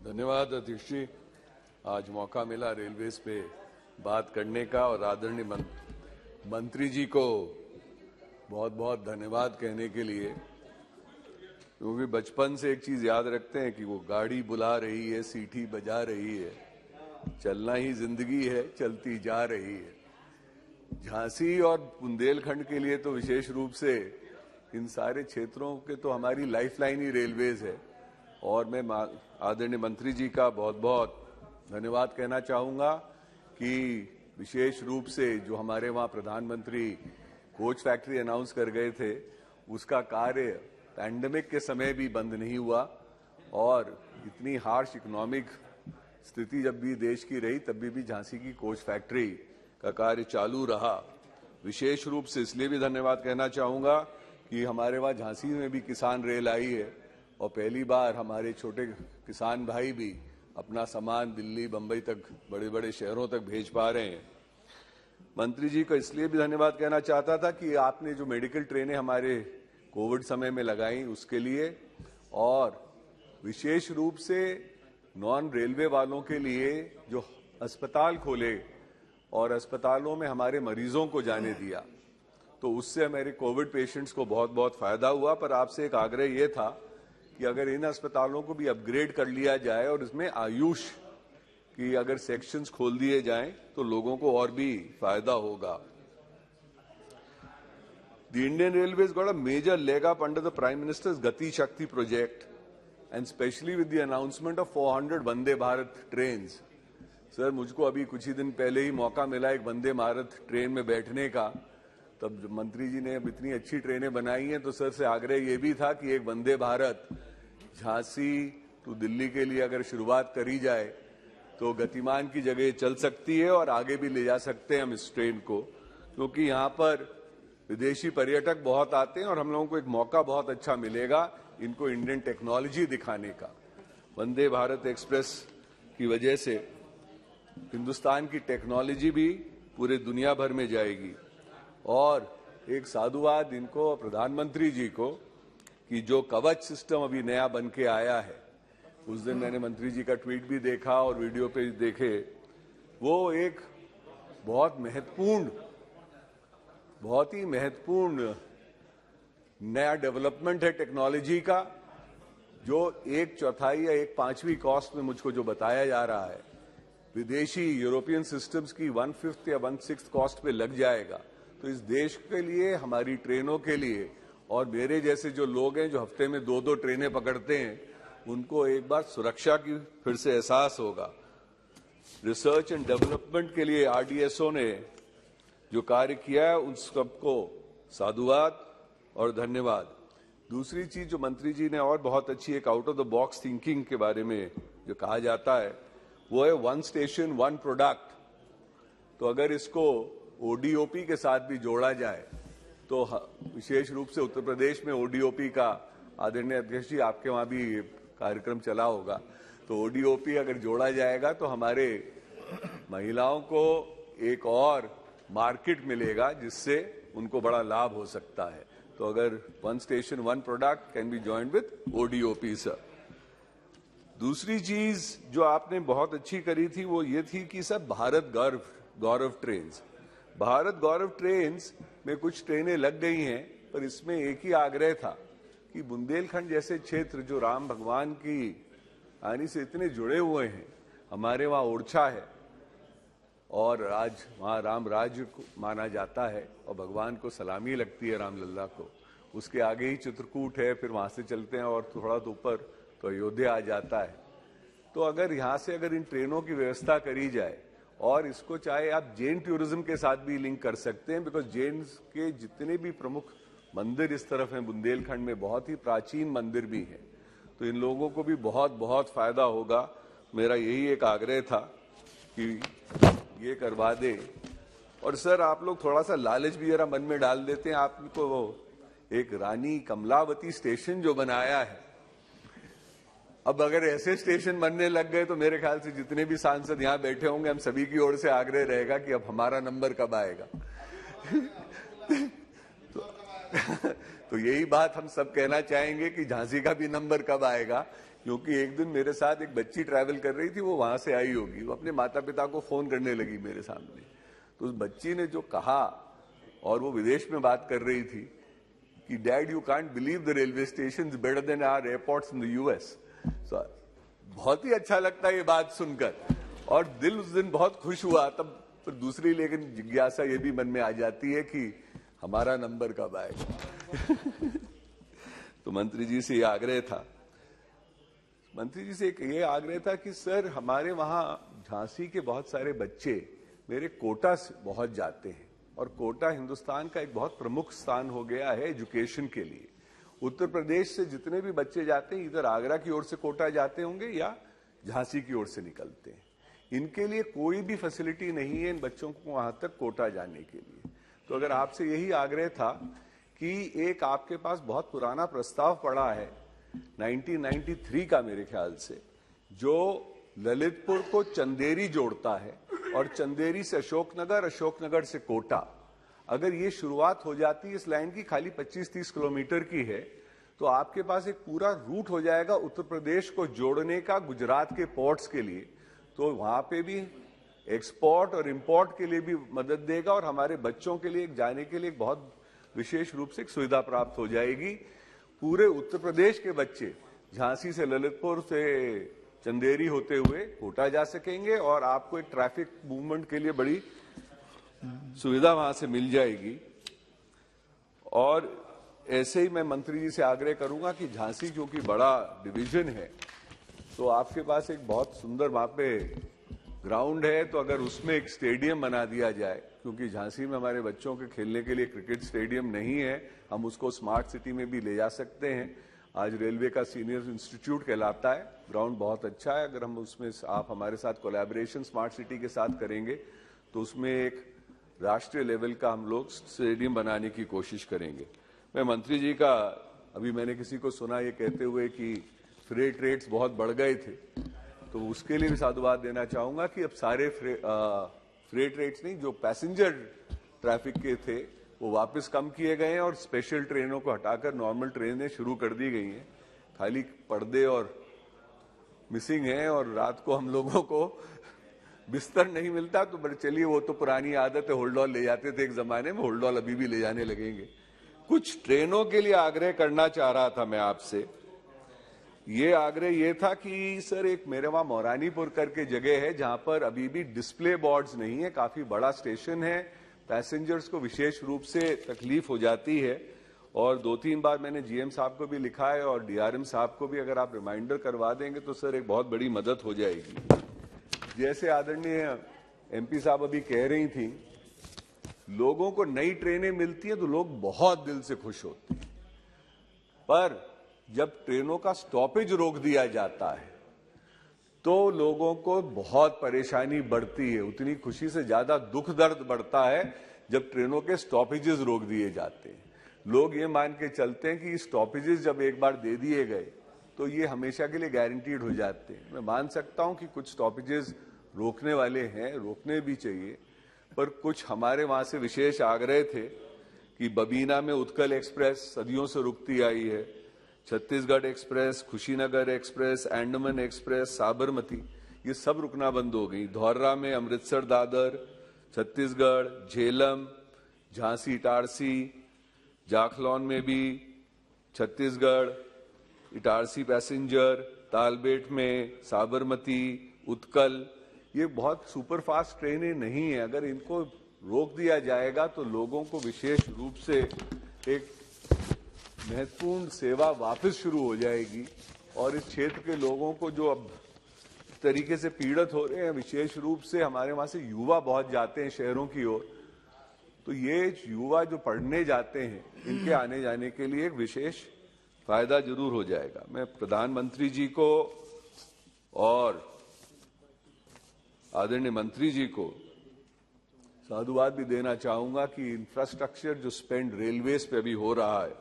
धन्यवाद अध्यक्ष जी। आज मौका मिला रेलवेज पे बात करने का और आदरणीय मंत्री जी को बहुत बहुत धन्यवाद कहने के लिए, क्योंकि बचपन से एक चीज याद रखते हैं कि वो गाड़ी बुला रही है, सीटी बजा रही है, चलना ही जिंदगी है, चलती जा रही है। झांसी और बुंदेलखंड के लिए तो विशेष रूप से इन सारे क्षेत्रों के तो हमारी लाइफलाइन ही रेलवेज है। और मैं आदरणीय मंत्री जी का बहुत बहुत धन्यवाद कहना चाहूंगा कि विशेष रूप से जो हमारे वहां प्रधानमंत्री कोच फैक्ट्री अनाउंस कर गए थे, उसका कार्य पैंडेमिक के समय भी बंद नहीं हुआ और इतनी हार्श इकोनॉमिक स्थिति जब भी देश की रही तब भी झांसी की कोच फैक्ट्री का कार्य चालू रहा। विशेष रूप से इसलिए भी धन्यवाद कहना चाहूंगा कि हमारे वहां झांसी में भी किसान रेल आई है और पहली बार हमारे छोटे किसान भाई भी अपना सामान दिल्ली, बंबई तक, बड़े बड़े शहरों तक भेज पा रहे हैं। मंत्री जी को इसलिए भी धन्यवाद कहना चाहता था कि आपने जो मेडिकल ट्रेनें हमारे कोविड समय में लगाई उसके लिए, और विशेष रूप से नॉन रेलवे वालों के लिए जो अस्पताल खोले और अस्पतालों में हमारे मरीजों को जाने दिया, तो उससे हमारे कोविड पेशेंट्स को बहुत बहुत फायदा हुआ। पर आपसे एक आग्रह ये था कि अगर इन अस्पतालों को भी अपग्रेड कर लिया जाए और इसमें आयुष की अगर सेक्शंस खोल दिए जाएं तो लोगों को और भी फायदा होगा। The Indian Railways got a major leg up under the Prime Minister's Gati Shakti project, and especially with the announcement of 400 Vande Bharat trains. Sir, मुझको अभी कुछ ही दिन पहले ही मौका मिला एक वंदे भारत ट्रेन में बैठने का। तब मंत्री जी ने अब इतनी अच्छी ट्रेनें बनाई हैं तो सर से आग्रह ये भी था कि एक वंदे भारत झांसी टू दिल्ली के लिए अगर शुरुआत करी जाए तो गतिमान की जगह चल सकती है और आगे भी ले जा सकते हैं हम इस ट्रेन को, क्योंकि यहाँ पर विदेशी पर्यटक बहुत आते हैं और हम लोगों को एक मौका बहुत अच्छा मिलेगा इनको इंडियन टेक्नोलॉजी दिखाने का। वंदे भारत एक्सप्रेस की वजह से हिंदुस्तान की टेक्नोलॉजी भी पूरे दुनिया भर में जाएगी। और एक साधुवाद इनको, प्रधानमंत्री जी को, कि जो कवच सिस्टम अभी नया बन के आया है, उस दिन मैंने मंत्री जी का ट्वीट भी देखा और वीडियो पे देखे, वो एक बहुत ही महत्वपूर्ण नया डेवलपमेंट है टेक्नोलॉजी का, जो 1/4 या 1/5 कॉस्ट में मुझको जो बताया जा रहा है विदेशी यूरोपियन सिस्टम्स की 1/5 या 1/6 कॉस्ट पे लग जाएगा। तो इस देश के लिए, हमारी ट्रेनों के लिए, और मेरे जैसे जो लोग हैं जो हफ्ते में 2-2 ट्रेनें पकड़ते हैं, उनको एक बार सुरक्षा की फिर से एहसास होगा। रिसर्च एंड डेवलपमेंट के लिए आरडीएसओ ने जो कार्य किया है उन सबको साधुवाद और धन्यवाद। दूसरी चीज जो मंत्री जी ने और बहुत अच्छी, एक out of the box thinking के बारे में जो कहा जाता है, वो है 1 स्टेशन 1 प्रोडक्ट। तो अगर इसको ओडीओपी के साथ भी जोड़ा जाए तो विशेष रूप से उत्तर प्रदेश में ओडीओपी का, आदरणीय अध्यक्ष जी आपके वहां भी कार्यक्रम चला होगा, तो ओडीओपी अगर जोड़ा जाएगा तो हमारे महिलाओं को एक और मार्केट मिलेगा जिससे उनको बड़ा लाभ हो सकता है। तो अगर 1 station 1 product can be joined with ODOP sir. दूसरी चीज जो आपने बहुत अच्छी करी थी वो ये थी कि सर भारत गौरव ट्रेन्स में कुछ ट्रेनें लग गई हैं, पर इसमें एक ही आग्रह था कि बुंदेलखंड जैसे क्षेत्र जो राम भगवान की आने से इतने जुड़े हुए हैं, हमारे वहाँ ओरछा है और आज वहाँ राम राज्य को माना जाता है और भगवान को सलामी लगती है रामलल्ला को। उसके आगे ही चित्रकूट है, फिर वहाँ से चलते हैं और थोड़ा तो ऊपर तो अयोध्या आ जाता है। तो अगर यहाँ से अगर इन ट्रेनों की व्यवस्था करी जाए, और इसको चाहे आप जैन टूरिज्म के साथ भी लिंक कर सकते हैं, बिकॉज जैन के जितने भी प्रमुख मंदिर इस तरफ हैं बुंदेलखंड में, बहुत ही प्राचीन मंदिर भी हैं, तो इन लोगों को भी बहुत बहुत फायदा होगा। मेरा यही एक आग्रह था कि ये करवा दे। और सर आप लोग थोड़ा सा लालच भी जरा मन में डाल देते हैं। आपको एक रानी कमलावती स्टेशन जो बनाया है, अब अगर ऐसे स्टेशन बनने लग गए तो मेरे ख्याल से जितने भी सांसद यहाँ बैठे होंगे, हम सभी की ओर से आग्रह रहेगा कि अब हमारा नंबर कब आएगा। तो यही बात हम सब कहना चाहेंगे कि झांसी का भी नंबर कब आएगा, क्योंकि एक दिन मेरे साथ एक बच्ची ट्रैवल कर रही थी, वो वहां से आई होगी, वो अपने माता पिता को फोन करने लगी मेरे सामने। तो उस बच्ची ने जो कहा, और वो विदेश में बात कर रही थी कि dad you can't believe the railway station is better than our airports in the US. बहुत ही अच्छा लगता है ये बात सुनकर, और दिल उस दिन बहुत खुश हुआ। तब पर दूसरी लेकिन जिज्ञासा ये भी मन में आ जाती है कि हमारा नंबर कब आएगा। तो मंत्री जी से ये आग्रह था, मंत्री जी से एक ये आग्रह था कि सर हमारे वहां झांसी के बहुत सारे बच्चे मेरे कोटा से बहुत जाते हैं, और कोटा हिंदुस्तान का एक बहुत प्रमुख स्थान हो गया है एजुकेशन के लिए। उत्तर प्रदेश से जितने भी बच्चे जाते हैं, इधर आगरा की ओर से कोटा जाते होंगे या झांसी की ओर से निकलते हैं। इनके लिए कोई भी फैसिलिटी नहीं है इन बच्चों को वहां तक कोटा जाने के लिए। तो अगर आपसे यही आग्रह था कि एक आपके पास बहुत पुराना प्रस्ताव पड़ा है 1993 का मेरे ख्याल से, जो ललितपुर को चंदेरी जोड़ता है, और चंदेरी से अशोकनगर, अशोकनगर से कोटा, अगर ये शुरुआत हो जाती है इस लाइन की, खाली 25-30 किलोमीटर की है, तो आपके पास एक पूरा रूट हो जाएगा उत्तर प्रदेश को जोड़ने का गुजरात के पोर्ट्स के लिए। तो वहां पे भी एक्सपोर्ट और इंपोर्ट के लिए भी मदद देगा, और हमारे बच्चों के लिए जाने के लिए एक बहुत विशेष रूप से एक सुविधा प्राप्त हो जाएगी। पूरे उत्तर प्रदेश के बच्चे झांसी से, ललितपुर से चंदेरी होते हुए कोटा जा सकेंगे, और आपको एक ट्रैफिक मूवमेंट के लिए बड़ी सुविधा वहां से मिल जाएगी। और ऐसे ही मैं मंत्री जी से आग्रह करूंगा कि झांसी क्योंकि बड़ा डिवीजन है, तो आपके पास एक बहुत सुंदर वहां पे ग्राउंड है, तो अगर उसमें एक स्टेडियम बना दिया जाए, क्योंकि झांसी में हमारे बच्चों के खेलने के लिए क्रिकेट स्टेडियम नहीं है, हम उसको स्मार्ट सिटी में भी ले जा सकते हैं। आज रेलवे का सीनियर इंस्टीट्यूट कहलाता है, ग्राउंड बहुत अच्छा है। अगर हम उसमें आप हमारे साथ कोलैबोरेशन स्मार्ट सिटी के साथ करेंगे तो उसमें एक राष्ट्रीय लेवल का हम लोग स्टेडियम बनाने की कोशिश करेंगे। मैं मंत्री जी का, अभी मैंने किसी को सुना ये कहते हुए कि फ्रेट रेट्स बहुत बढ़ गए थे, तो उसके लिए भी साधुवाद देना चाहूंगा कि अब सारे फ्रेट रेट्स नहीं, जो पैसेंजर ट्रैफिक के थे वो वापस कम किए गए हैं, और स्पेशल ट्रेनों को हटाकर नॉर्मल ट्रेनें शुरू कर दी गई हैं। खाली पर्दे और मिसिंग है, और रात को हम लोगों को बिस्तर नहीं मिलता, तो चलिए वो तो पुरानी आदत है, होल्डॉल ले जाते थे एक जमाने में, होल्डॉल अभी भी ले जाने लगेंगे। कुछ ट्रेनों के लिए आग्रह करना चाह रहा था मैं आपसे। ये आग्रह ये था कि सर एक मेरे वहां मौरानीपुर करके जगह है जहां पर अभी भी डिस्प्ले बोर्ड्स नहीं है, काफी बड़ा स्टेशन है, पैसेंजर्स को विशेष रूप से तकलीफ हो जाती है, और 2-3 बार मैंने जीएम साहब को भी लिखा है और डीआरएम साहब को भी, अगर आप रिमाइंडर करवा देंगे तो सर एक बहुत बड़ी मदद हो जाएगी। जैसे आदरणीय एमपी साहब अभी कह रही थी, लोगों को नई ट्रेनें मिलती हैं तो लोग बहुत दिल से खुश होते हैं, पर जब ट्रेनों का स्टॉपेज रोक दिया जाता है तो लोगों को बहुत परेशानी बढ़ती है। उतनी खुशी से ज्यादा दुख दर्द बढ़ता है जब ट्रेनों के स्टॉपेजेस रोक दिए जाते हैं। लोग ये मान के चलते हैं कि स्टॉपेजेस जब एक बार दे दिए गए तो ये हमेशा के लिए गारंटीड हो जाते हैं। मैं मान सकता हूं कि कुछ स्टॉपेजेस रोकने वाले हैं, रोकने भी चाहिए, पर कुछ हमारे वहां से विशेष आग्रह थे कि बबीना में उत्कल एक्सप्रेस सदियों से रुकती आई है, Chhattisgarh express, Kushinagar express, Andaman express, Sabarmati, ये सब रुकना बंद हो गई। धौर्रा में अमृतसर दादर, छत्तीसगढ़, झेलम, झांसी इटारसी, जाखलौन में भी छत्तीसगढ़ इटारसी पैसेंजर, तालबेट में साबरमती, उत्कल, ये बहुत सुपरफास्ट ट्रेनें नहीं है। अगर इनको रोक दिया जाएगा तो लोगों को विशेष रूप से एक महत्वपूर्ण सेवा वापस शुरू हो जाएगी, और इस क्षेत्र के लोगों को जो अब तरीके से पीड़ित हो रहे हैं, विशेष रूप से हमारे वहां से युवा बहुत जाते हैं शहरों की ओर, तो ये युवा जो पढ़ने जाते हैं इनके आने जाने के लिए एक विशेष फायदा जरूर हो जाएगा। मैं प्रधानमंत्री जी को और आदरणीय मंत्री जी को साधुवाद भी देना चाहूंगा कि इंफ्रास्ट्रक्चर जो स्पेंड रेलवेज पे अभी हो रहा है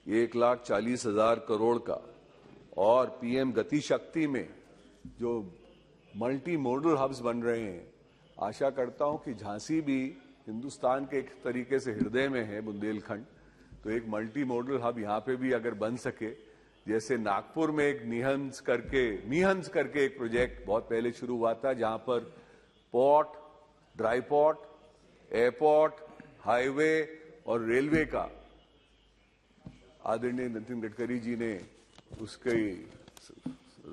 1,40,000 करोड़ का, और पीएम गति शक्ति में जो मल्टी मोडल हब्स बन रहे हैं, आशा करता हूं कि झांसी भी हिंदुस्तान के एक तरीके से हृदय में है, बुंदेलखंड, तो एक मल्टी मोडल हब यहाँ पे भी अगर बन सके, जैसे नागपुर में एक निहंस करके एक प्रोजेक्ट बहुत पहले शुरू हुआ था, जहां पर port, dry port, airport, highway और रेलवे का आदरणीय नितिन गडकरी जी ने उसकी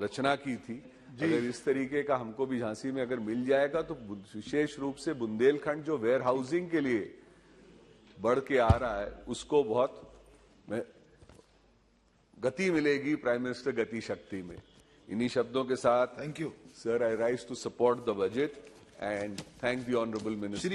रचना की थी। अगर इस तरीके का हमको भी झांसी में अगर मिल जाएगा तो विशेष रूप से बुंदेलखंड जो वेयर हाउसिंग के लिए बढ़ के आ रहा है, उसको बहुत गति मिलेगी, प्राइम मिनिस्टर गति शक्ति में। इन्हीं शब्दों के साथ thank you sir, I rise to support the budget and thank the honourable minister.